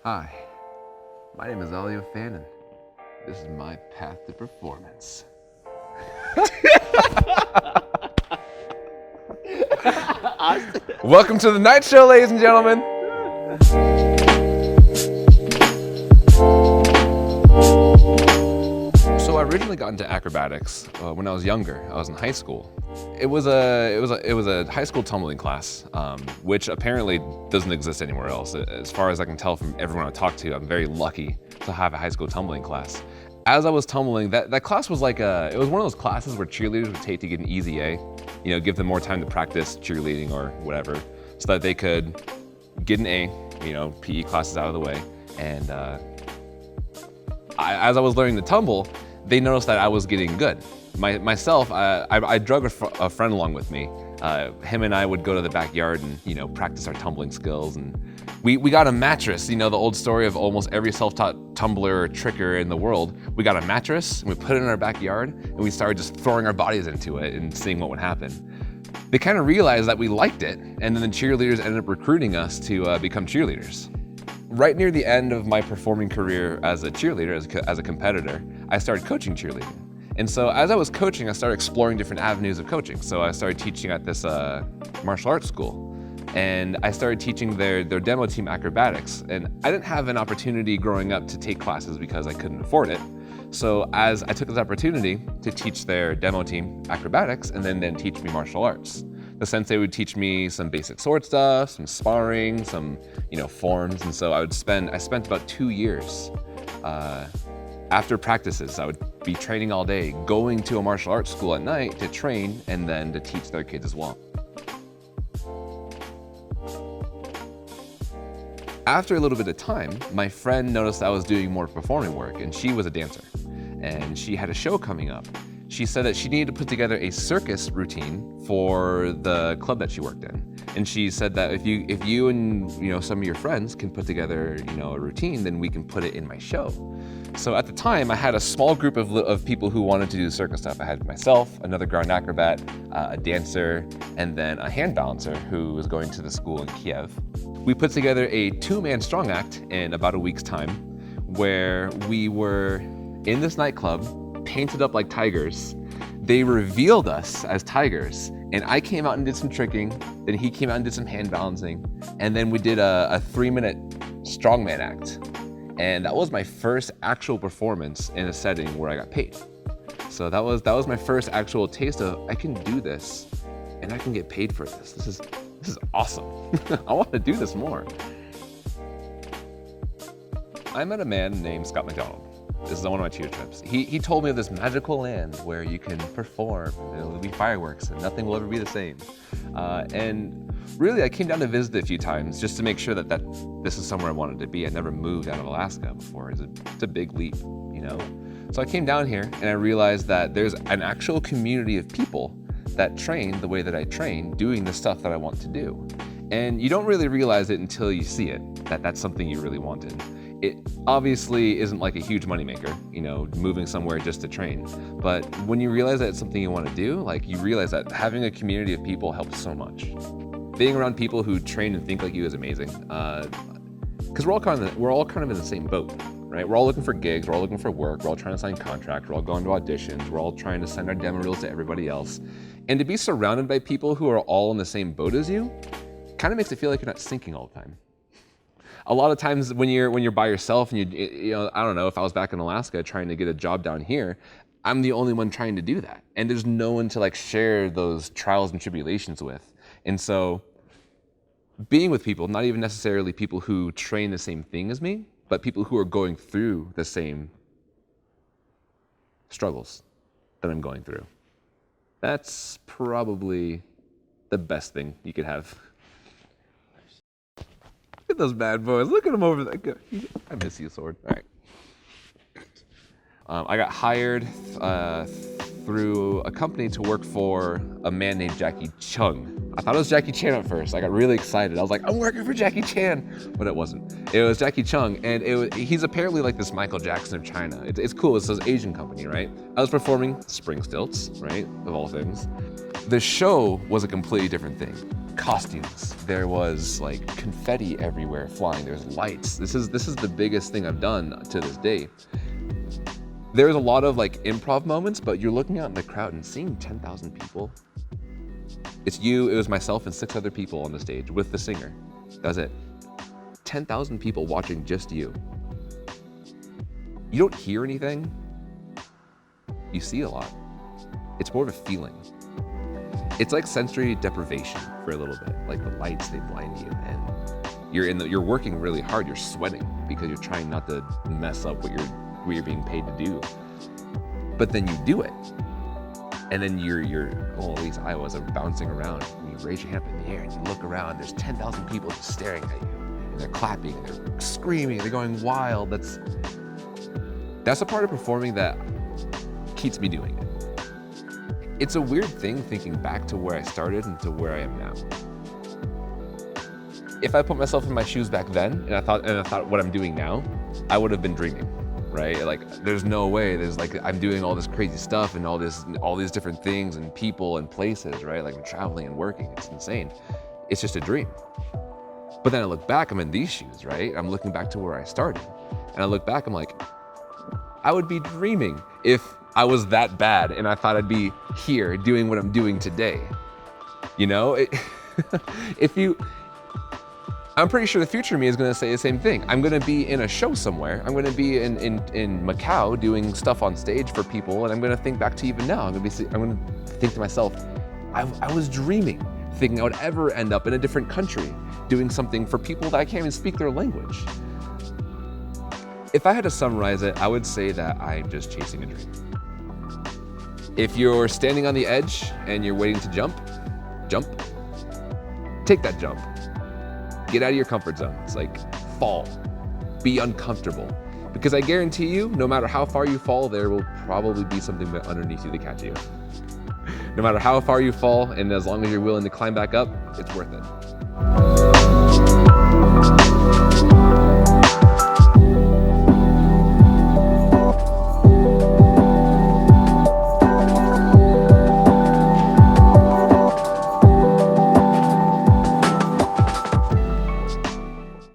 Hi, my name is Alio Fan, and this is my path to performance. Welcome to the night show, ladies and gentlemen. So I originally got into acrobatics when I was younger. I was in high school. It was a high school tumbling class, which apparently doesn't exist anywhere else. As far as I can tell from everyone I talked to, I'm very lucky to have a high school tumbling class. As I was tumbling, that class was like it was one of those classes where cheerleaders would take to get an easy A, give them more time to practice cheerleading or whatever, so that they could get an A, PE classes out of the way. And as I was learning to tumble, they noticed that I was getting good. Myself, I drug a friend along with me. Him and I would go to the backyard and practice our tumbling skills. And we got a mattress. The old story of almost every self-taught tumbler or tricker in the world. We got a mattress and we put it in our backyard and we started just throwing our bodies into it and seeing what would happen. They kind of realized that we liked it, and then the cheerleaders ended up recruiting us to become cheerleaders. Right near the end of my performing career as a cheerleader, as a competitor, I started coaching cheerleading. And so as I was coaching, I started exploring different avenues of coaching. So I started teaching at this martial arts school, and I started teaching their demo team acrobatics. And I didn't have an opportunity growing up to take classes because I couldn't afford it. So as I took this opportunity to teach their demo team acrobatics and then teach me martial arts. The sensei would teach me some basic sword stuff, some sparring, some forms. And so I spent about 2 years after practices. I would be training all day, going to a martial arts school at night to train and then to teach their kids as well. After a little bit of time, my friend noticed I was doing more performing work, and she was a dancer, and she had a show coming up. She said that she needed to put together a circus routine for the club that she worked in. And she said that if you and some of your friends can put together a routine, then we can put it in my show. So at the time, I had a small group of people who wanted to do circus stuff. I had myself, another ground acrobat, a dancer, and then a hand balancer who was going to the school in Kiev. We put together a 2-man strong act in about a week's time, where we were in this nightclub, painted up like tigers. They revealed us as tigers, and I came out and did some tricking, then he came out and did some hand balancing, and then we did a 3-minute strongman act. And that was my first actual performance in a setting where I got paid. So that was my first actual taste of, I can do this and I can get paid for this. This is awesome. I want to do this more. I met a man named Scott McDonald. This is on one of my cheer trips. He told me of this magical land where you can perform and there'll be fireworks and nothing will ever be the same. And really, I came down to visit a few times just to make sure that this is somewhere I wanted to be. I never moved out of Alaska before. It's a big leap, So I came down here and I realized that there's an actual community of people that train the way that I train, doing the stuff that I want to do. And you don't really realize it until you see it, that that's something you really wanted. It obviously isn't like a huge moneymaker, moving somewhere just to train. But when you realize that it's something you want to do, you realize that having a community of people helps so much. Being around people who train and think like you is amazing. Because we're all kind of in the same boat, right? We're all looking for gigs, we're all looking for work, we're all trying to sign contracts, we're all going to auditions, we're all trying to send our demo reels to everybody else. And to be surrounded by people who are all in the same boat as you, kind of makes it feel like you're not sinking all the time. A lot of times when you're by yourself and I don't know, if I was back in Alaska trying to get a job down here, I'm the only one trying to do that. And there's no one to share those trials and tribulations with. And so being with people, not even necessarily people who train the same thing as me, but people who are going through the same struggles that I'm going through. That's probably the best thing you could have. Look at those bad boys. Look at them over there. I miss you, Sword. All right. I got hired through a company to work for a man named Jackie Chung. I thought it was Jackie Chan at first. I got really excited. I was like, I'm working for Jackie Chan. But it wasn't. It was Jackie Chung, and he's apparently like this Michael Jackson of China. It's cool. It's this Asian company, right? I was performing spring stilts, right, of all things. The show was a completely different thing. costumes. There was like confetti everywhere flying. There's lights. This is the biggest thing I've done to this day. There's a lot of like improv moments, but you're looking out in the crowd and seeing 10,000 people. It's you, it was myself and 6 other people on the stage with the singer. That's it. 10,000 people watching just you. You don't hear anything. You see a lot. It's more of a feeling. It's like sensory deprivation for a little bit. Like the lights, they blind you, and you're working really hard. You're sweating because you're trying not to mess up what you're being paid to do. But then you do it, and then well, at least I was bouncing around. And you raise your hand up in the air and you look around. There's 10,000 people just staring at you, and they're clapping, and they're screaming, they're going wild. That's a part of performing that keeps me doing it. It's a weird thing thinking back to where I started and to where I am now. If I put myself in my shoes back then and I thought what I'm doing now, I would have been dreaming, right? Like there's no way. There's like I'm doing all this crazy stuff and all these different things and people and places, right? Like I'm traveling and working. It's insane. It's just a dream. But then I look back, I'm in these shoes, right? I'm looking back to where I started. And I look back, I'm like, I would be dreaming if I was that bad and I thought I'd be here doing what I'm doing today. You know, I'm pretty sure the future me is gonna say the same thing. I'm gonna be in a show somewhere. I'm gonna be in Macau doing stuff on stage for people, and I'm gonna think back to even now. I'm gonna think to myself, I was dreaming, thinking I would ever end up in a different country, doing something for people that I can't even speak their language. If I had to summarize it, I would say that I'm just chasing a dream. If you're standing on the edge and you're waiting to jump. Take that jump. Get out of your comfort zone. It's like fall. Be uncomfortable. Because I guarantee you, no matter how far you fall, there will probably be something underneath you to catch you. No matter how far you fall, and as long as you're willing to climb back up, it's worth it.